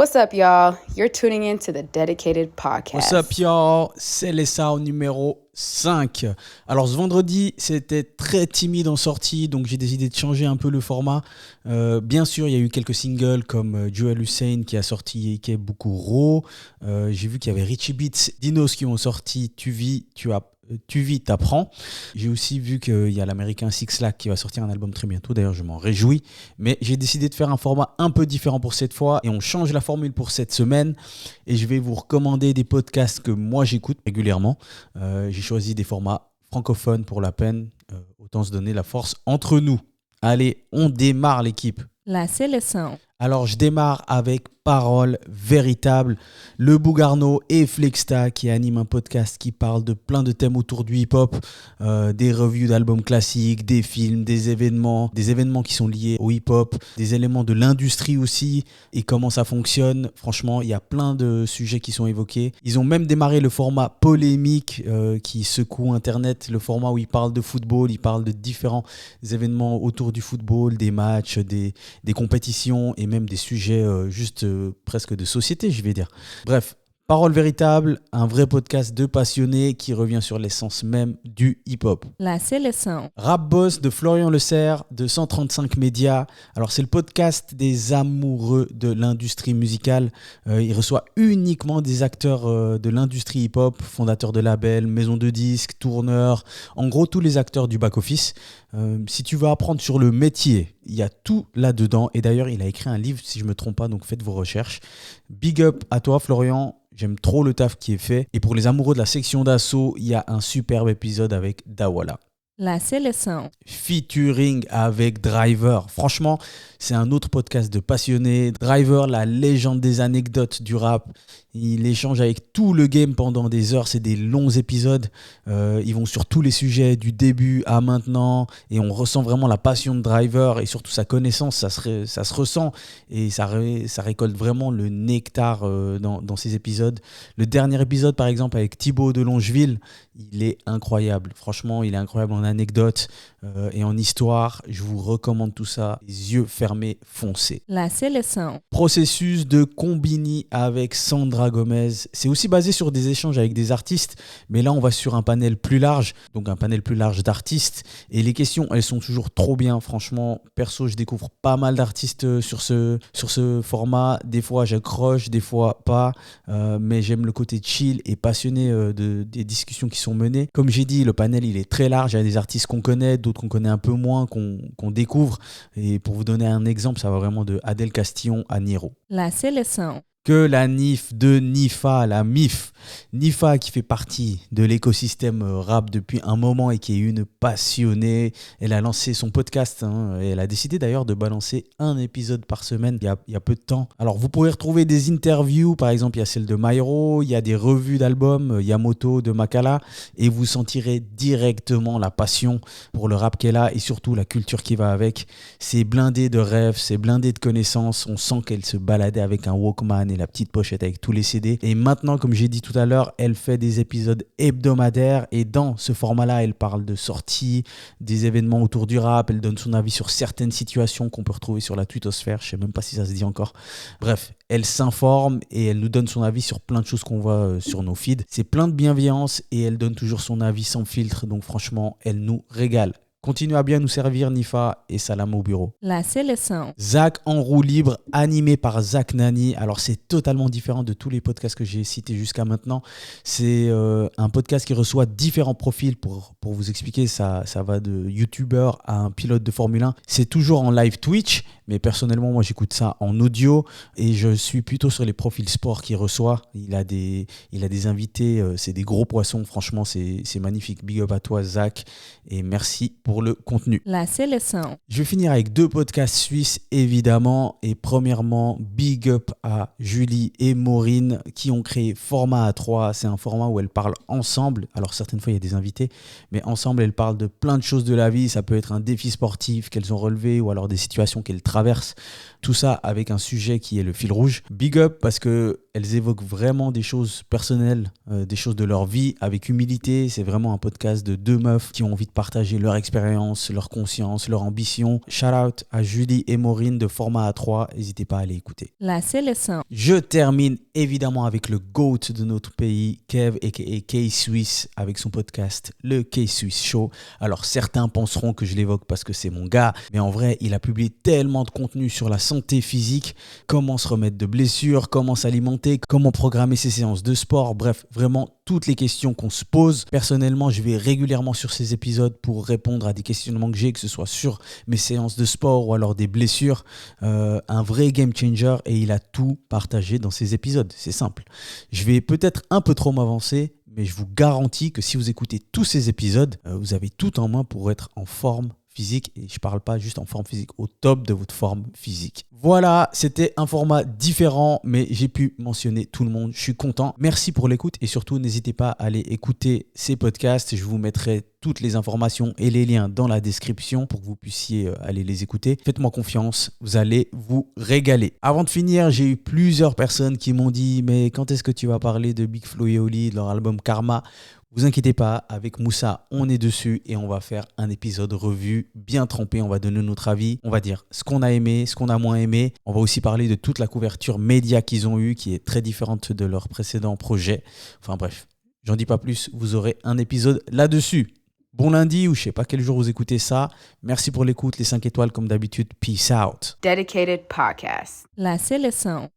What's up, y'all? You're tuning in to the Dedicated Podcast. What's up, y'all? C'est l'ESA numéro 5. Alors, ce vendredi, c'était très timide en sortie, donc j'ai décidé de changer un peu le format. Bien sûr, il y a eu quelques singles comme Joel Hussein qui a sorti qui est beaucoup raw. J'ai vu qu'il y avait Richie Beats, Dinos qui ont sorti Tu vis, t'apprends. J'ai aussi vu qu'il y a l'américain Six Lack qui va sortir un album très bientôt. D'ailleurs, je m'en réjouis. Mais j'ai décidé de faire un format un peu différent pour cette fois. Et on change la formule pour cette semaine. Et je vais vous recommander des podcasts que moi, j'écoute régulièrement. J'ai choisi des formats francophones pour la peine. Autant se donner la force entre nous. Allez, on démarre l'équipe. La sélection. Alors, je démarre avec Parole Véritable, le Bougarno et Flexta qui animent un podcast qui parle de plein de thèmes autour du hip-hop, des reviews d'albums classiques, des films, des événements qui sont liés au hip-hop, des éléments de l'industrie aussi et comment ça fonctionne. Franchement, il y a plein de sujets qui sont évoqués. Ils ont même démarré le format polémique qui secoue Internet, le format où ils parlent de football, ils parlent de différents événements autour du football, des matchs, des compétitions et même des sujets presque de société, je vais dire. Bref, Parole Véritable, un vrai podcast de passionnés qui revient sur l'essence même du hip-hop. La sélection. Rap Boss de Florian Le Serre, de 135 Médias. Alors, c'est le podcast des amoureux de l'industrie musicale. Il reçoit uniquement des acteurs de l'industrie hip-hop, fondateurs de labels, maisons de disques, tourneurs, en gros, tous les acteurs du back-office. Si tu veux apprendre sur le métier, il y a tout là-dedans. Et d'ailleurs, il a écrit un livre, si je ne me trompe pas, donc faites vos recherches. Big up à toi, Florian. J'aime trop le taf qui est fait. Et pour les amoureux de la section d'assaut, il y a un superbe épisode avec Dawala. La sélection. Featuring avec Driver. Franchement, c'est un autre podcast de passionnés. Driver, la légende des anecdotes du rap. Il échange avec tout le game pendant des heures. C'est des longs épisodes. Ils vont sur tous les sujets, du début à maintenant. Et on ressent vraiment la passion de Driver et surtout sa connaissance. Ça se ressent et ça récolte vraiment le nectar dans ces épisodes. Le dernier épisode, par exemple, avec Thibaut de Longeville, il est incroyable. Franchement, il est incroyable en anecdotes et en histoire. Je vous recommande tout ça. Les yeux fermés, foncez. La sélection. Processus de Combini avec Sandra Gomez. C'est aussi basé sur des échanges avec des artistes, mais là on va sur un panel plus large, donc un panel plus large d'artistes. Et les questions, elles sont toujours trop bien. Franchement, perso, je découvre pas mal d'artistes sur ce format. Des fois j'accroche, des fois pas, mais j'aime le côté chill et passionné des discussions qui sont menées. Comme j'ai dit, le panel il est très large. Il y a des artistes qu'on connaît, d'autres qu'on connaît un peu moins, qu'on découvre. Et pour vous donner un exemple, ça va vraiment de Adèle Castillon à Niro. La sélection. Que la NIF de Nifa, la MIF. Nifa qui fait partie de l'écosystème rap depuis un moment et qui est une passionnée. Elle a lancé son podcast et elle a décidé d'ailleurs de balancer un épisode par semaine il y a peu de temps. Alors vous pourrez retrouver des interviews, par exemple il y a celle de Myro, il y a des revues d'albums, Yamoto, de Makala, et vous sentirez directement la passion pour le rap qu'elle a et surtout la culture qui va avec. C'est blindé de rêves, c'est blindé de connaissances, on sent qu'elle se baladait avec un Walkman et la petite pochette avec tous les CD. Et maintenant, comme j'ai dit tout à l'heure, elle fait des épisodes hebdomadaires et dans ce format-là, elle parle de sorties, des événements autour du rap, elle donne son avis sur certaines situations qu'on peut retrouver sur la twittosphère, je sais même pas si ça se dit encore. Bref, elle s'informe et elle nous donne son avis sur plein de choses qu'on voit sur nos feeds. C'est plein de bienveillance et elle donne toujours son avis sans filtre, donc franchement, elle nous régale. Continuez à bien nous servir, Nifa, et salam au bureau. La sélection. Zach en roue libre, animé par Zach Nani. Alors, c'est totalement différent de tous les podcasts que j'ai cités jusqu'à maintenant. C'est un podcast qui reçoit différents profils. Pour vous expliquer, ça va de youtubeur à un pilote de Formule 1. C'est toujours en live Twitch, mais personnellement, moi, j'écoute ça en audio et je suis plutôt sur les profils sport qu'il reçoit. Il a des invités, c'est des gros poissons. Franchement, c'est magnifique. Big up à toi, Zach, et merci pour le contenu. La sélection. Je vais finir avec 2 podcasts suisses, évidemment. Et premièrement, big up à Julie et Maureen qui ont créé Format A3. C'est un format où elles parlent ensemble. Alors, certaines fois, il y a des invités, mais ensemble, elles parlent de plein de choses de la vie. Ça peut être un défi sportif qu'elles ont relevé ou alors des situations qu'elles traversent. Tout ça avec un sujet qui est le fil rouge. Big up parce que elles évoquent vraiment des choses personnelles, des choses de leur vie avec humilité. C'est vraiment un podcast de deux meufs qui ont envie de partager leur expérience, leur conscience, leur ambition. Shout out à Julie et Maureen de Format A3. N'hésitez pas à aller écouter. La seleção. Je termine évidemment avec le GOAT de notre pays, Kev aka K-Swiss, avec son podcast, le K-Swiss Show. Alors certains penseront que je l'évoque parce que c'est mon gars, mais en vrai, il a publié tellement de contenu sur la santé physique, comment se remettre de blessures, comment s'alimenter, comment programmer ses séances de sport, bref, vraiment toutes les questions qu'on se pose. Personnellement, je vais régulièrement sur ces épisodes pour répondre à des questionnements que j'ai, que ce soit sur mes séances de sport ou alors des blessures. Un vrai game changer et il a tout partagé dans ces épisodes. C'est simple. Je vais peut-être un peu trop m'avancer, mais je vous garantis que si vous écoutez tous ces épisodes, vous avez tout en main pour être en forme physique, et je parle pas juste en forme physique, au top de votre forme physique. Voilà, c'était un format différent, mais j'ai pu mentionner tout le monde. Je suis content. Merci pour l'écoute et surtout, n'hésitez pas à aller écouter ces podcasts. Je vous mettrai toutes les informations et les liens dans la description pour que vous puissiez aller les écouter. Faites-moi confiance, vous allez vous régaler. Avant de finir, j'ai eu plusieurs personnes qui m'ont dit « Mais quand est-ce que tu vas parler de Big Flo et Oli, de leur album Karma ?» Vous inquiétez pas, avec Moussa, on est dessus et on va faire un épisode revue bien trempé. On va donner notre avis, on va dire ce qu'on a aimé, ce qu'on a moins aimé. On va aussi parler de toute la couverture média qu'ils ont eue, qui est très différente de leur précédent projet. Enfin bref, j'en dis pas plus, vous aurez un épisode là-dessus. Bon lundi ou je sais pas quel jour vous écoutez ça. Merci pour l'écoute, les 5 étoiles comme d'habitude. Peace out. Dedicated Podcast. La seleção.